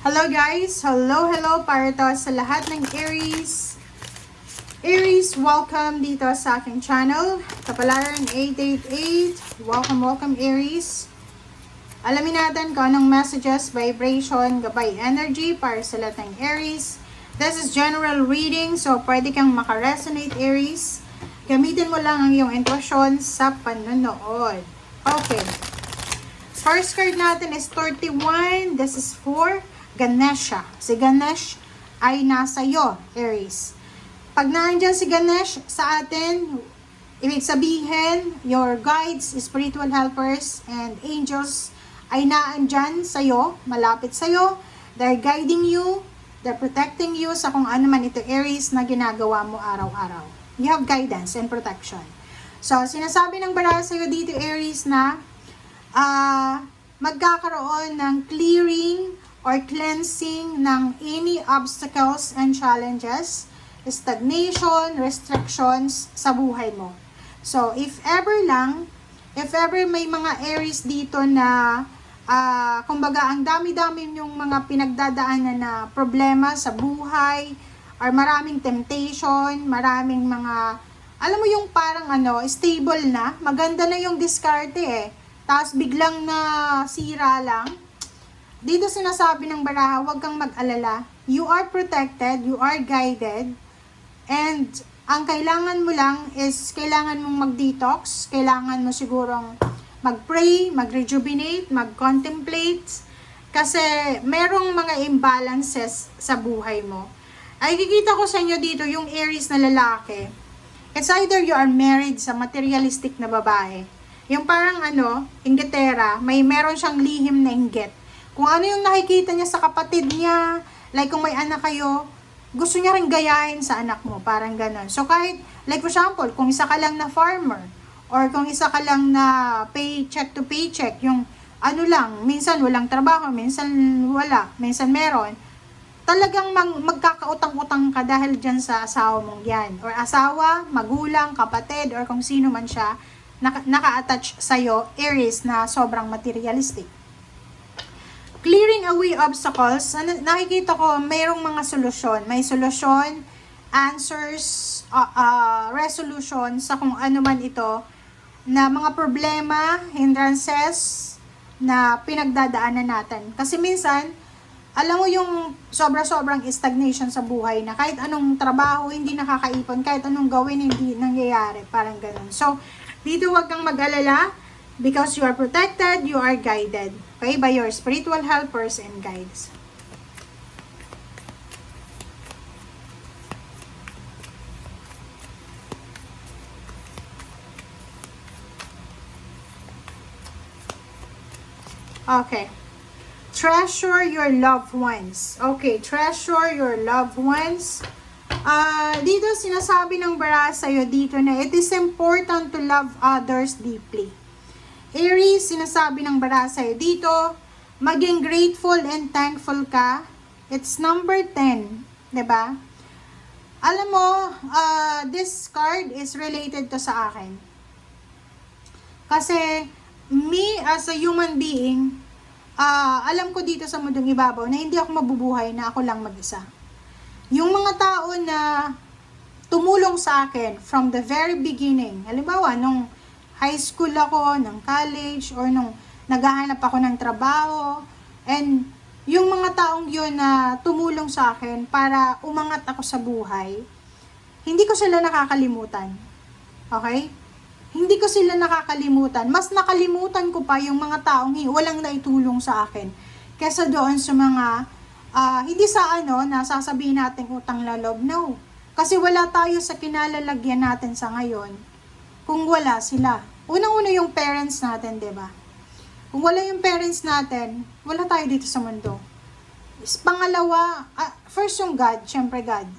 Hello guys! Hello para to sa lahat ng Aries. Aries, welcome dito sa aking channel. Kapalaran 888. Welcome Aries. Alamin natin kung anong messages, vibration, gabay energy para sa lahat ng Aries. This is general reading, so pwede kang makaresonate Aries. Gamitin mo lang ang iyong intuition sa panonood. Okay. First card natin is 31. This is for Ganesha. Si Ganesh ay nasa iyo, Aries. Pag nandiyan si Ganesh sa atin, ibig sabihin, your guides, spiritual helpers, and angels ay naandyan sa iyo, malapit sa iyo. They're guiding you, they're protecting you sa kung ano man ito, Aries, na ginagawa mo araw-araw. You have guidance and protection. So, sinasabi ng baraha sa iyo dito, Aries, na magkakaroon ng clearing or cleansing ng any obstacles and challenges, stagnation, restrictions sa buhay mo. So, if ever may mga Aries dito na, kumbaga, ang dami-dami yung mga pinagdadaanan na problema sa buhay, or maraming temptation, maraming mga, alam mo yung parang stable na, maganda na yung diskarte tapos biglang na sira lang. Dito sinasabi ng baraha, huwag kang mag-alala. You are protected, you are guided, and ang kailangan mo lang is, kailangan mong mag-detox, kailangan mo sigurong mag-pray, mag-rejuvenate, mag-contemplate, kasi merong mga imbalances sa buhay mo. Ay, kikita ko sa inyo dito, yung Aries na lalaki, it's either you are married sa materialistic na babae. Yung parang inggitera, meron siyang lihim na inggit. Kung ano yung nakikita niya sa kapatid niya, like kung may anak kayo, gusto niya rin gayahin sa anak mo, parang ganon. So kahit, like for example, kung isa ka lang na farmer, or kung isa ka lang na paycheck to paycheck, yung minsan walang trabaho, minsan wala, minsan meron, talagang magkakautang-utang ka dahil dyan sa asawa mong yan. Or asawa, magulang, kapatid, or kung sino man siya, naka-attach sa'yo, Aries, na sobrang materialistic. Clearing away obstacles, nakikita ko mayroong mga solusyon. May solusyon, answers, resolution sa kung ano man ito, na mga problema, hindrances, na pinagdadaanan natin. Kasi minsan, alam mo yung sobrang stagnation sa buhay na kahit anong trabaho, hindi nakakaipon, kahit anong gawin, hindi nangyayari. Parang ganun. So, dito wag kang mag-alala because you are protected, you are guided. Okay? By your spiritual helpers and guides. Okay. Treasure your loved ones. Okay, treasure your loved ones. Dito sinasabi ng baraha sa'yo dito na it is important to love others deeply. Aries, sinasabi ng baraha sa'yo dito, maging grateful and thankful ka. It's number 10, diba? Alam mo, this card is related to sa akin. Kasi, me as a human being, alam ko dito sa mundong ibabaw na hindi ako mabubuhay na ako lang mag-isa. Yung mga tao na tumulong sa akin from the very beginning, halimbawa, nung high school ako, ng college, or nung naghahanap ako ng trabaho, and yung mga taong yun na tumulong sa akin para umangat ako sa buhay, hindi ko sila nakakalimutan. Okay? Hindi ko sila nakakalimutan. Mas nakalimutan ko pa yung mga taong walang naitulong sa akin kesa doon sa mga hindi sa na sasabihin natin utang na loob. No. Kasi wala tayo sa kinalalagyan natin sa ngayon kung wala sila. Unang-una yung parents natin, diba? Kung wala yung parents natin, wala tayo dito sa mundo. Pangalawa, first yung God, syempre God.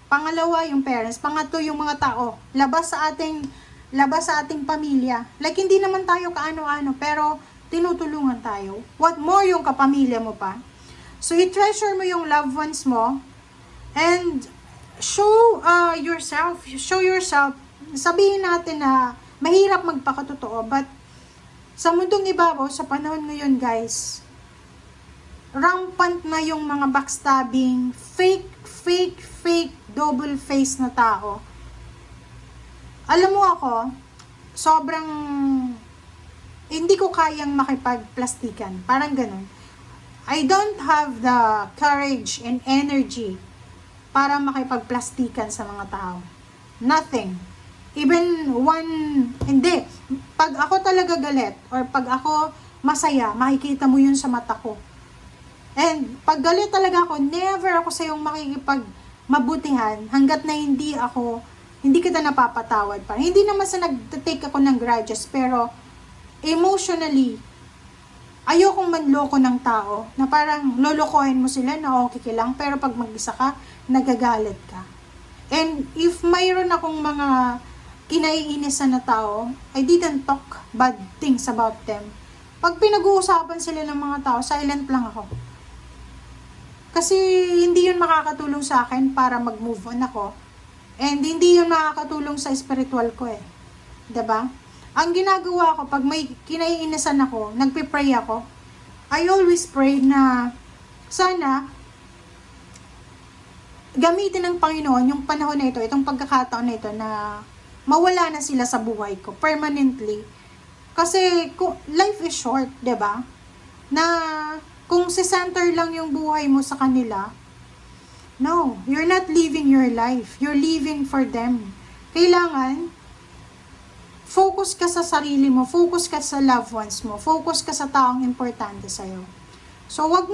Pangalawa yung parents. Pangatlo yung mga tao. Labas sa ating pamilya. Like, hindi naman tayo kaano-ano, pero tinutulungan tayo. What more yung kapamilya mo pa. So, i-treasure mo yung loved ones mo, and show yourself. Sabihin natin na mahirap magpakatotoo, but sa mundong ibabaw, sa panahon ngayon, guys, rampant na yung mga backstabbing, fake, double face na tao. Alam mo ako, sobrang hindi ko kayang makipagplastikan. Parang ganun. I don't have the courage and energy para makipagplastikan sa mga tao. Nothing. Even one, hindi. Pag ako talaga galit, or pag ako masaya, makikita mo yun sa mata ko. And pag galit talaga ako, never ako sa iyong makikipagmabutihan hanggat na hindi kita napapatawad pa. Hindi naman sa nag-take ako ng grudges, pero emotionally, ayokong manloko ng tao na parang lolokohin mo sila na okay lang, pero pag mag-isa ka, nagagalit ka. And if mayroon akong mga kinaiinisan na tao, I didn't talk bad things about them. Pag pinag-uusapan sila ng mga tao, silent lang ako. Kasi hindi yun makakatulong sa akin para mag-move on ako. And hindi yun makakatulong sa spiritual ko eh. 'Di ba? Ang ginagawa ko, pag may kinaiinisan ako, nagpe-pray ako. I always pray na sana gamitin ng Panginoon yung panahon na ito, itong pagkakataon na ito na mawala na sila sa buhay ko permanently. Kasi life is short, 'di ba? Na kung si-center lang yung buhay mo sa kanila, no, you're not living your life. You're living for them. Kailangan focus ka sa sarili mo, focus ka sa loved ones mo, focus ka sa taong importante sa'yo. So, wag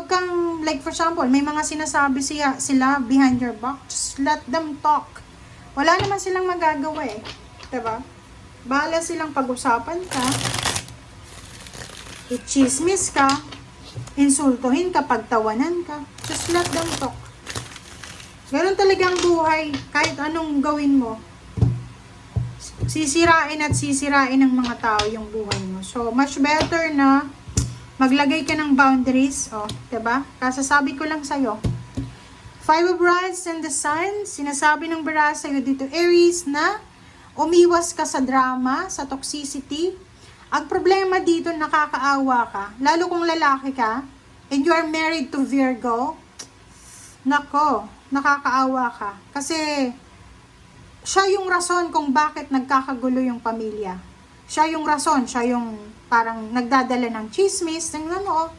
kang, like for example, may mga sinasabi sila behind your back, just let them talk. Wala naman silang magagawa eh. Diba? Bahala silang pag-usapan ka, i-chismis ka, insultuhin ka, pagtawanan ka, just let them talk. Ganun talagang buhay, kahit anong gawin mo. Sisirain ng mga tao yung buhay mo. So, much better na maglagay ka ng boundaries. O, diba? Kasasabi ko lang sa'yo. Five of Wands and the Sun, sinasabi ng bara sa'yo dito, Aries, na umiwas ka sa drama, sa toxicity. Ang problema dito, nakakaawa ka. Lalo kung lalaki ka, and you are married to Virgo, nako, nakakaawa ka. Kasi, siya yung rason kung bakit nagkakagulo yung pamilya. Siya yung rason, siya yung parang nagdadala ng chismis, ng ano.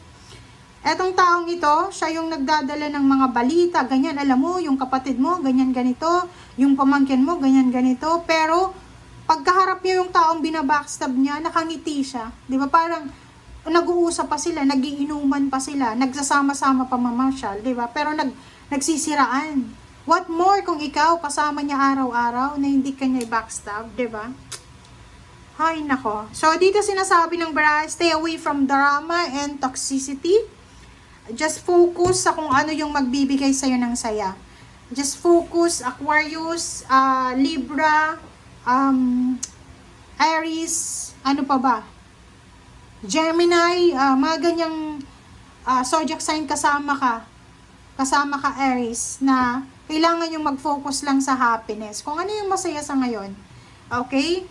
Etong taong ito, siya yung nagdadala ng mga balita, ganyan, alam mo, yung kapatid mo, ganyan, ganito, yung pamangkin mo, ganyan, ganito. Pero, pagkaharap niya yung taong binabackstab niya, nakangiti siya. Di ba? Parang, nag-uusap pa sila, nagiinuman pa sila, nagsasama-sama pa mamasyal, di ba? Pero nagsisiraan. What more kung ikaw kasama niya araw-araw na hindi kanya i-backstab, di ba? Hay nako. So, dito sinasabi ng bara, stay away from drama and toxicity. Just focus sa kung ano yung magbibigay sa'yo ng saya. Just focus, Aquarius, Libra, Aries, ano pa ba? Gemini, mga ganyang zodiac sign kasama ka Aries, na kailangan yung mag-focus lang sa happiness. Kung ano yung masaya sa ngayon. Okay?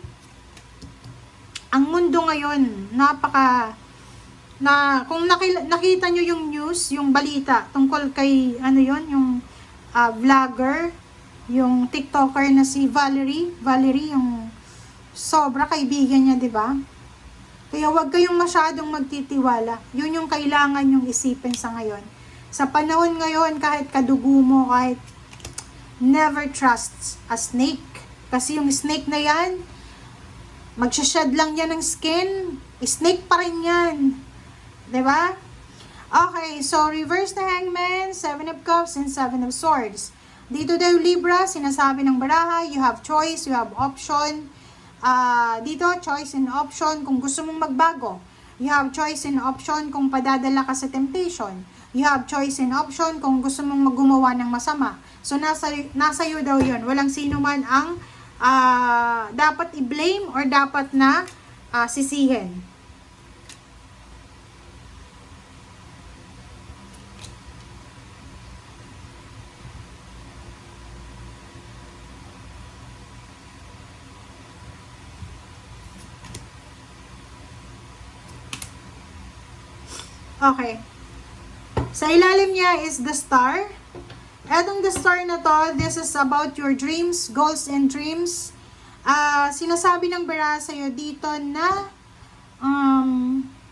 Ang mundo ngayon, kung nakita nyo yung news, yung balita, tungkol kay, yung vlogger, yung TikToker na si Valerie, yung sobra kaibigan niya, di ba? Kaya wag kayong masyadong magtitiwala. Yun yung kailangan yung isipin sa ngayon. Sa panahon ngayon, kahit kadugo mo, kahit never trust a snake. Kasi yung snake na yan, magsashed lang yan ng skin. Snake pa rin yan. Diba? Okay, so reverse na Hangman, 7 of Cups, and 7 of Swords. Dito daw Libra, sinasabi ng baraha, you have choice, you have option. Dito, choice and option kung gusto mong magbago. You have choice and option kung padadala ka sa temptation. You have choice and option kung gusto mong gumawa ng masama. So, nasa iyo daw yun. Walang sino man ang dapat i-blame or dapat na sisihin. Okay. Sa ilalim niya is the star. Etong the star na to, this is about your dreams, goals and dreams. Sinasabi ng bara sa'yo dito na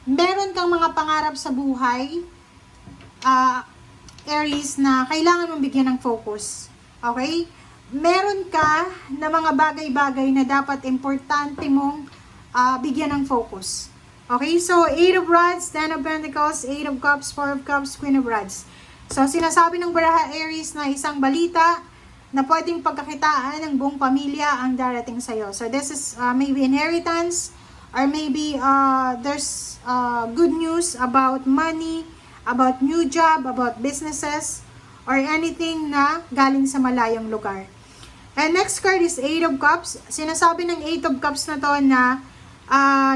meron kang mga pangarap sa buhay, Aries, na kailangan mong bigyan ng focus. Okay? Meron ka na mga bagay-bagay na dapat importante mong bigyan ng focus. Okay? So, 8 of Rods, 10 of Pentacles, 8 of Cups, 4 of Cups, Queen of Rods. So, sinasabi ng baraha Aries na isang balita na pwedeng pagkakitaan ng buong pamilya ang darating sa'yo. So, this is maybe inheritance, or maybe there's good news about money, about new job, about businesses, or anything na galing sa malayong lugar. And next card is 8 of Cups. Sinasabi ng 8 of Cups na to na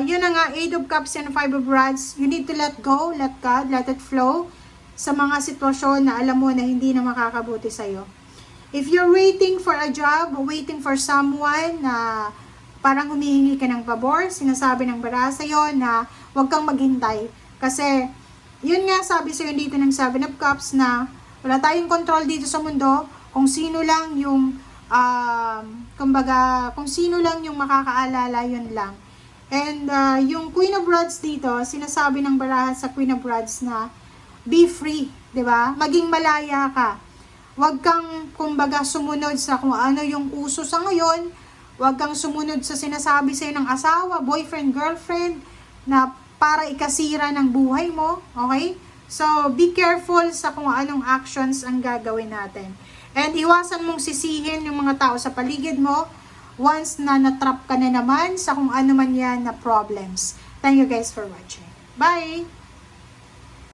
yun na nga, 8 of Cups and 5 of Rods. You need to let go, let God, let it flow sa mga sitwasyon na alam mo na hindi na makakabuti sa'yo. If you're waiting for a job, waiting for someone na parang humihingi ka ng pabor, sinasabi ng bara sa'yo na huwag kang maghintay. Kasi, yun nga sabi sa'yo dito ng 7 of Cups na wala tayong control dito sa mundo, kung sino lang yung, kung sino lang yung makakaalala, yun lang. And yung Queen of Rods dito, sinasabi ng baraha sa Queen of Rods na be free, 'di ba? Maging malaya ka. Huwag kang kumbaga sumunod sa kung ano yung uso sa ngayon. Huwag kang sumunod sa sinasabi sa'yo ng asawa, boyfriend, girlfriend na para ikasira ng buhay mo, okay? So, be careful sa kung anong actions ang gagawin natin. And iwasan mong sisihin yung mga tao sa paligid mo once na natrap ka na naman sa kung ano man yan na problems. Thank you guys for watching. Bye!